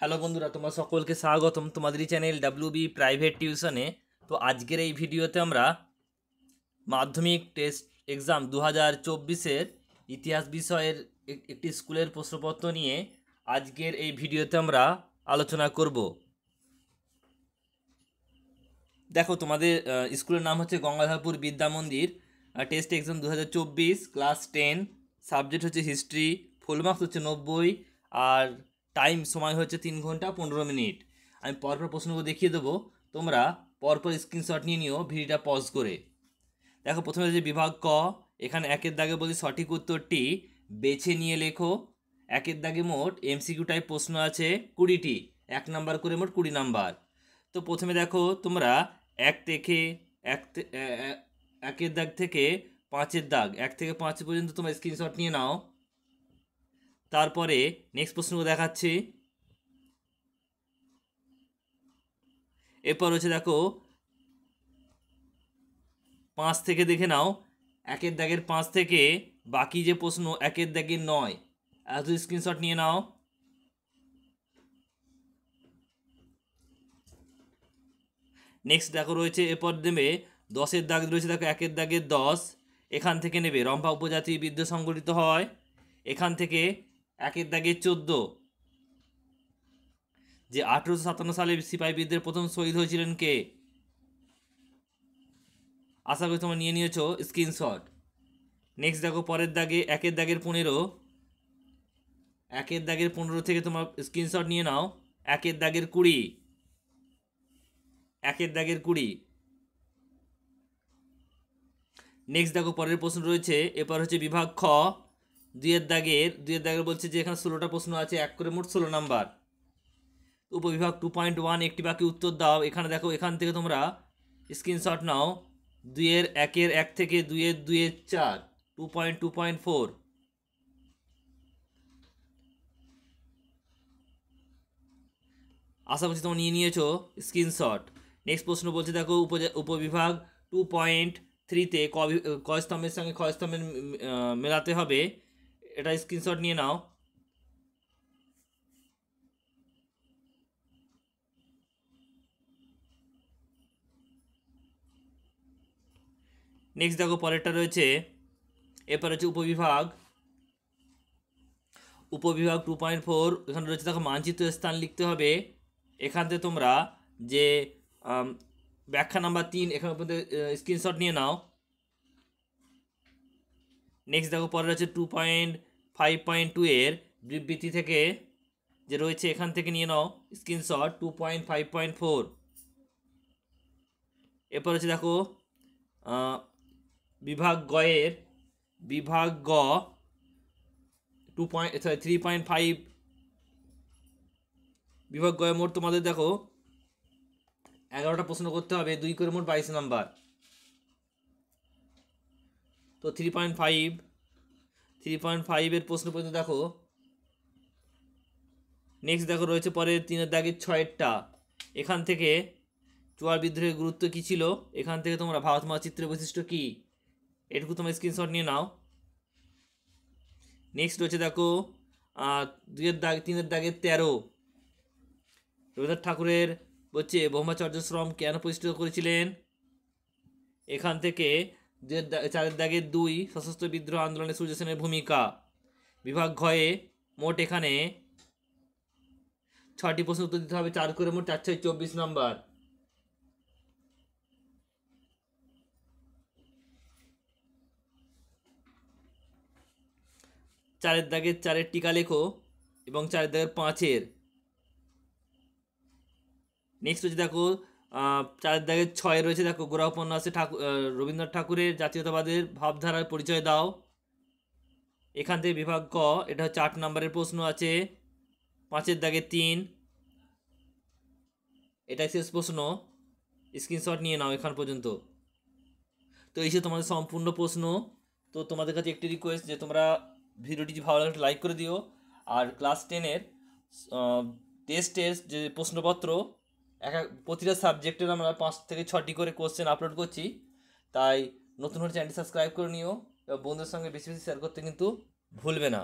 Hello বন্ধুরা, তোমার সকলকে স্বাগতম তোমাদেরই চ্যানেল ডাব্লিউবি প্রাইভেট টিউশনে। তো আজকের এই ভিডিওতে আমরা মাধ্যমিক টেস্ট এক্সাম 2024-এর ইতিহাস বিষয়ের একটি স্কুলের প্রশ্নপত্র নিয়ে আজকের এই ভিডিওতে আমরা আলোচনা করব। দেখো, তোমাদের স্কুলের নাম হচ্ছে গঙ্গাধরপুর বিদ্যা মন্দির। টেস্ট এক্সাম 2024, ক্লাস 10, সাবজেক্ট হচ্ছে হিস্ট্রি, ফুল মার্কস হচ্ছে 90, আর টাইম সময় হচ্ছে 3 ঘন্টা 15 মিনিট। আমি পরপর প্রশ্নগুলো দেখিয়ে দেবো, তোমরা পরপর স্ক্রিনশট নিয়ে নিও ভিডিওটা পজ করে। দেখো, প্রথমে হচ্ছে বিভাগ ক। এখানে একের দাগে বলছি সঠিক উত্তরটি বেছে নিয়ে লেখো। একের দাগে মোট এমসিকিউ টাইপ প্রশ্ন আছে 20টি, 1 নাম্বার করে মোট 20 নাম্বার। তো প্রথমে দেখো, তোমরা একের দাগ থেকে 5-এর দাগ, 1 থেকে 5 পর্যন্ত তোমরা স্ক্রিনশট নিয়ে নাও। তারপরে নেক্সট প্রশ্নগুলো দেখাচ্ছি। এরপর হচ্ছে দেখো 5 থেকে দেখে নাও, একের দাগের 5 থেকে বাকি যে প্রশ্ন একের দাগের 9, এত স্ক্রিনশট নিয়ে নাও। নেক্সট দেখো রয়েছে, এরপর দেবে 10-এর দাগ রয়েছে, দেখো একের দাগের 10, এখান থেকে নেবে রম্পা উপজাতি বিদ্রোহ সংগঠিত হয়। এখান থেকে একের দাগের 14, যে 1857 সালে সিপাহী বিদ্রোহের প্রথম শহীদ হয়েছিলেন কে। আশা করি তোমরা নিয়ে নিয়েছো স্ক্রিনশট। নেক্সট দেখো পরের দাগে একের দাগের 15, একের দাগের 15 থেকে তোমার স্ক্রিনশট নিয়ে নাও। একের দাগের 20, একের দাগের 20। নেক্সট দেখো পরের প্রশ্ন রয়েছে, এরপর হচ্ছে বিভাগ খ। দুইয়ের দাগের বলছে যে এখানে 16টা প্রশ্ন আছে, 1 করে মোট 16 নাম্বার। উপবিভাগ 2.1 একটি বাকি উত্তর দাও। এখানে দেখো, এখান থেকে তোমরা স্ক্রিনশট নাও। 2-এর 1-এর 1 থেকে 2-এর 2-এর 4, 2.2.4। আশা করছি তোমরা নিয়ে নিয়েছো স্ক্রিনশট। নেক্সট প্রশ্ন বলছে দেখো, উপবিভাগ 2.3-তে ক স্তম্ভের সঙ্গে খ স্তম্ভের মেলাতে হবে, এটা স্ক্রিনশট নিয়ে নাও। নেক্সট দেখো পরেরটা রয়েছে, এরপর হচ্ছে উপবিভাগ 2.4। এখানে রয়েছে দেখো মানচিত্র স্থান লিখতে হবে। এখান থেকে তোমরা যে ব্যাখ্যা নাম্বার 3 এখানে স্ক্রিনশট নিয়ে নাও। নেক্সট দেখো পরে রয়েছে 2.5.2 এর বিবৃতি থেকে যে রয়েছে, এখান থেকে নিয়ে নাও স্ক্রিনশট 2.5.4। এরপর হচ্ছে দেখো বিভাগ গ 3.5। বিভাগ গ মোট তোমাদের দেখো 11টা প্রশ্ন করতে হবে, 2 করে মোট 22 নাম্বার। তো 3.5 এর প্রশ্ন পর্যন্ত দেখো। নেক্সট দেখো রয়েছে পরে 3-এর দাগের 6-এরটা, এখান থেকে চুয়ার বিদ্রোহের গুরুত্ব কী ছিল, এখান থেকে তোমরা ভারত মানচিত্রের বৈশিষ্ট্য কী, এটুকু তোমরা স্ক্রিনশট নিয়ে নাও। নেক্সট রয়েছে দেখো 3-এর দাগের 13, রবীন্দ্রনাথ ঠাকুরের বলছে ব্রহ্মচর্য শ্রম কেন প্রতিষ্ঠিত করেছিলেন। এখান থেকে 4-এর দাগের 2, সশস্ত্র বিদ্রোহ আন্দোলনে সূর্য সেনের ভূমিকা। বিভাগ ঘয়ে মোট এখানে 6টি প্রশ্ন উত্তর দিতে হবে, 4 করে মোট 4×6 24 নাম্বার। চারের দাগের 4-এর টিকা লেখো এবং 4-এর দাগের 5-এর। নেক্সট হচ্ছে দেখো 4-এর দাগের 6 রয়েছে দেখো গোড়া উপন্যাসে রবীন্দ্রনাথ ঠাকুরের জাতীয়তাবাদের ভাবধারার পরিচয় দাও। এখান থেকে বিভাগ ক, এটা হচ্ছে 8 নাম্বারের প্রশ্ন আছে, 5-এর দাগের 3। এটাই শেষ প্রশ্ন, স্ক্রিনশট নিয়ে নাও এখান পর্যন্ত। তো এই যে তোমাদের সম্পূর্ণ প্রশ্ন। তো তোমাদের কাছে একটি রিকোয়েস্ট যে তোমরা ভিডিওটি ভালো লাগলে লাইক করে দিও। আর ক্লাস 10-এর টেস্টের যে প্রশ্নপত্র প্রতিটা সাবজেক্টের আমরা 5 থেকে 6টি করে কোশ্চেন আপলোড করছি, তাই নতুন হলে চ্যানেলটি সাবস্ক্রাইব করে নিও এবং বন্ধুদের সঙ্গে বেশি বেশি শেয়ার করতে কিন্তু ভুলবে না।